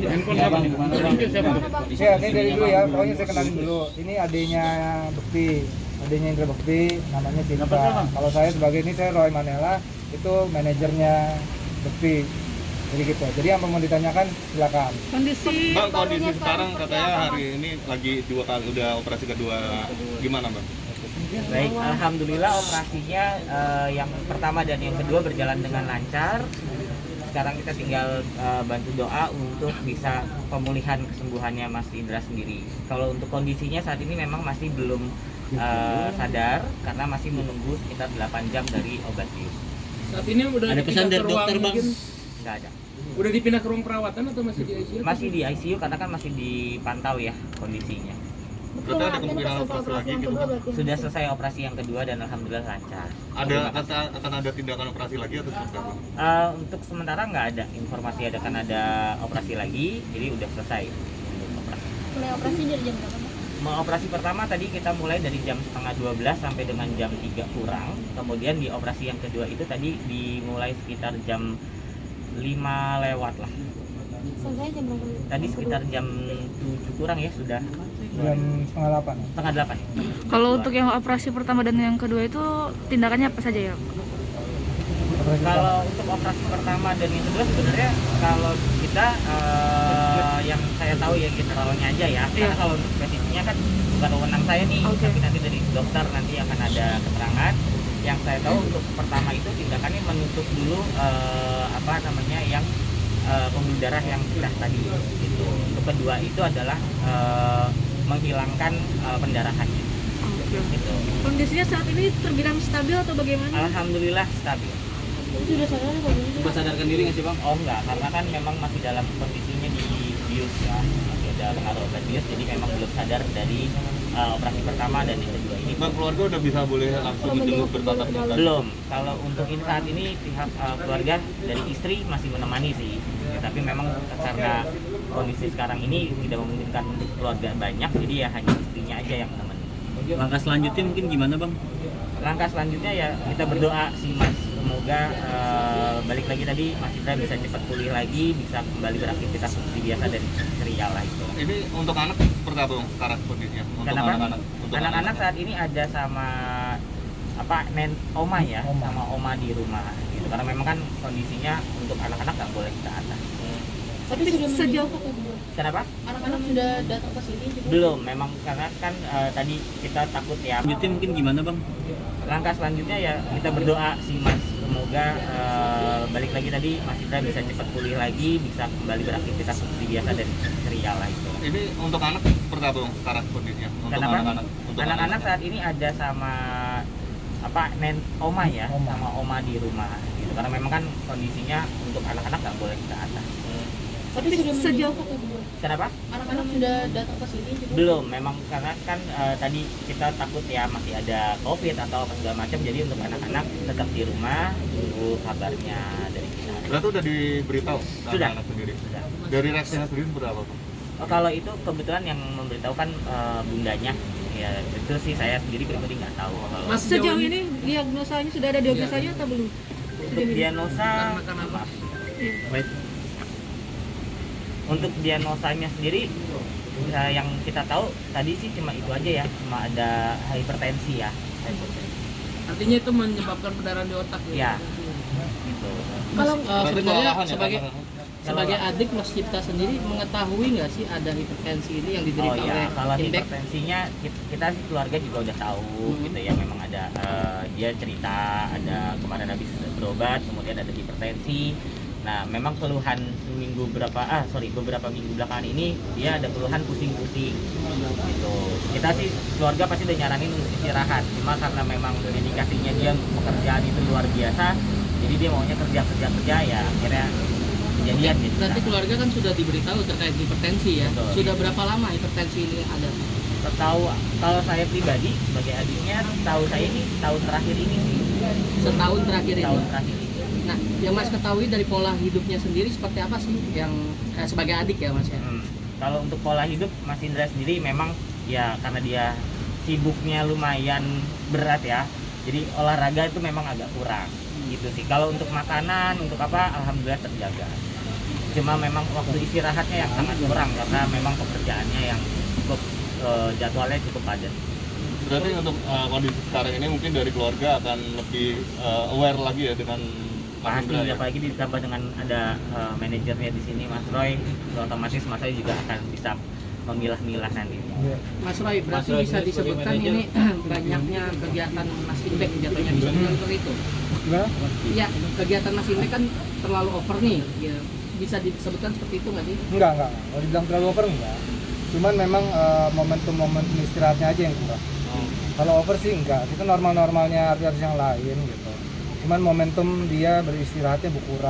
Handphone siapa nih? Itu siapa tuh? Ini dari dulu ya, pokoknya saya kenalin dulu. Ini adiknya Bekti, adiknya Indra Bekti, namanya Cinta. Kalau saya sebagai ini saya Roy Manela, itu manajernya Bekti. Jadi gitu. Jadi yang mau ditanyakan silakan. Bang, kondisi sekarang katanya hari ini lagi 2 kali udah operasi kedua, gimana Bang? Baik, alhamdulillah operasinya yang pertama dan yang kedua berjalan dengan lancar. Sekarang kita tinggal bantu doa untuk bisa pemulihan kesembuhannya Mas Indra sendiri. Kalau untuk kondisinya saat ini memang masih belum sadar karena masih menunggu sekitar 8 jam dari obat bius. Saat ini udah Ada pesan dari dokter, Bang? Nggak ada. Udah dipindah ke ruang perawatan atau masih di ICU? Masih di ICU karena kan masih dipantau ya kondisinya. Berarti ada kemungkinan operasi lagi gitu Bang? Sudah selesai operasi yang kedua dan alhamdulillah lancar. Akan ada tindakan operasi lagi atau seperti apa? Untuk sementara nggak ada informasi akan ada operasi lagi, jadi udah selesai untuk operasi. Mulai operasi dari jam berapa? Operasi pertama tadi kita mulai dari jam setengah 12 sampai dengan jam 3 kurang. Kemudian di operasi yang kedua itu tadi dimulai sekitar jam 5 lewat lah. Selesai jam berapa? Tadi sekitar jam 7 kurang ya sudah. Jam setengah 8. Setengah 8. Kalau untuk yang operasi pertama dan yang kedua itu tindakannya apa saja ya? Kalau untuk operasi pertama dan yang kedua sebenarnya kalau kita yang saya tahu ya generalnya aja ya. Karena kalau untuk spesifiknya kan bukan wewenang saya nih, tapi nanti dari dokter nanti akan ada keterangan. Yang saya tahu untuk pertama itu tindakannya menutup dulu yang pembuluh darah yang pecah tadi gitu. Untuk kedua itu adalah menghilangkan pendarahan gitu. Kondisinya saat ini terbilang stabil atau bagaimana? Alhamdulillah stabil. Sudah sadar apa belum? Coba sadarkan diri nggak sih Bang? Oh enggak, karena kan memang masih dalam kondisinya di bius ya, masih ada pengaruh obat bius, jadi memang belum sadar dari operasi pertama dan yang kedua ini. Bang, keluarga udah bisa boleh langsung menjenguk bertatap muka? Belum. Kalau untuk ini saat ini pihak keluarga dari istri masih menemani sih, ya, tapi memang karena kondisi sekarang ini tidak memungkinkan untuk keluarga banyak, jadi ya hanya istrinya aja yang menemani. Langkah selanjutnya mungkin gimana Bang? Langkah selanjutnya ya kita berdoa sih Mas, semoga balik lagi tadi Mas Indra bisa cepat pulih lagi, bisa kembali beraktivitas seperti biasa dan ceria lah itu. Ini untuk anak seperti apa Bang sekarang kondisinya? Untuk Kenapa? Untuk Anak-anak saat ini ada sama oma ya, sama oma di rumah gitu. Karena memang kan kondisinya untuk anak-anak nggak boleh ke atas. Tapi sudah sejauh Kenapa? anak-anak sudah datang ke sini juga? Belum, memang karena kan tadi kita takut ya. Selanjutnya mungkin gimana Bang? Langkah selanjutnya ya kita berdoa sih Mas, semoga balik lagi tadi Mas Indra bisa cepat pulih lagi, bisa kembali beraktivitas seperti biasa dan ceria lah itu. Ini untuk anak seperti apa Bang sekarang kondisinya? Untuk Kenapa? Untuk Anak-anak saat ini ada sama oma ya, sama oma di rumah gitu. Karena memang kan kondisinya untuk anak-anak nggak boleh ke atas. Tapi sudah sejauh Kenapa? anak-anak sudah datang ke sini juga? Belum, memang karena kan tadi kita takut ya masih ada COVID atau apa segala macam, jadi untuk anak-anak tetap di rumah tunggu kabarnya dari kita. Berarti udah diberitahu Sudah. anak sendiri? Sudah. Dari reaksinya sendiri seperti apa Bang? Kalau itu kebetulan yang memberitahukan bundanya, ya itu sih saya sendiri pribadi nggak tahu. Kalau Mas, sejauh ini diagnosanya sudah ada diagnosanya atau belum? untuk diagnosa, maaf. Baik. Untuk diagnosanya sendiri yang kita tahu tadi sih cuma itu aja ya, cuma ada hipertensi ya. Artinya itu menyebabkan pendarahan di otak Ya, gitu. Kalau Berarti Sebenarnya kelelahan ya, sebagai Bang? sebagai adik Mas Cipta sendiri mengetahui nggak sih ada hipertensi ini yang diderita Oh ya, oleh kalau Impact? hipertensinya kita sih keluarga juga udah tahu gitu ya, memang ada dia cerita ada kemarin habis berobat kemudian ada hipertensi. Nah, memang keluhan beberapa minggu belakangan ini dia ada keluhan pusing-pusing gitu. Kita sih keluarga pasti udah nyaranin untuk istirahat, cuma karena memang dedikasinya dia pekerjaan itu luar biasa, jadi dia maunya kerja ya akhirnya kejadian gitu. Berarti keluarga kan sudah diberitahu terkait hipertensi ya. Betul. Sudah berapa lama hipertensi ini ada? Tahu kalau saya pribadi sebagai adiknya, tahu saya ini tahun terakhir ini sih. Setahun terakhir ini. Tahun terakhir ini. Nah, yang Mas ketahui dari pola hidupnya sendiri seperti apa sih yang sebagai adik ya Mas ya? Kalau untuk pola hidup Mas Indra sendiri memang ya karena dia sibuknya lumayan berat ya, jadi olahraga itu memang agak kurang gitu sih. Kalau untuk makanan untuk apa alhamdulillah terjaga. Cuma memang waktu istirahatnya yang sangat kurang karena memang pekerjaannya yang cukup jadwalnya cukup padat. Berarti untuk kondisi sekarang ini mungkin dari keluarga akan lebih aware lagi ya dengan Mas Pasti, Indra ya? apalagi ditambah dengan ada manajernya di sini Mas Roy, otomatis Mas Roy juga akan bisa memilah-milah nanti. Iya. Mas Roy, berarti bisa disebutkan ini banyaknya kegiatan Mas Indek jatuhnya bisa dibilang seperti itu. Gimana? Iya, kegiatan Mas Indek kan terlalu over nih. Ya, bisa disebutkan seperti itu nggak sih? Enggak. Kalau dibilang terlalu over enggak. Cuman memang momentum istirahatnya aja yang kurang. Kalau over sih enggak, itu normal-normalnya artis yang lain gitu. Cuman momentum dia beristirahatnya berkurang.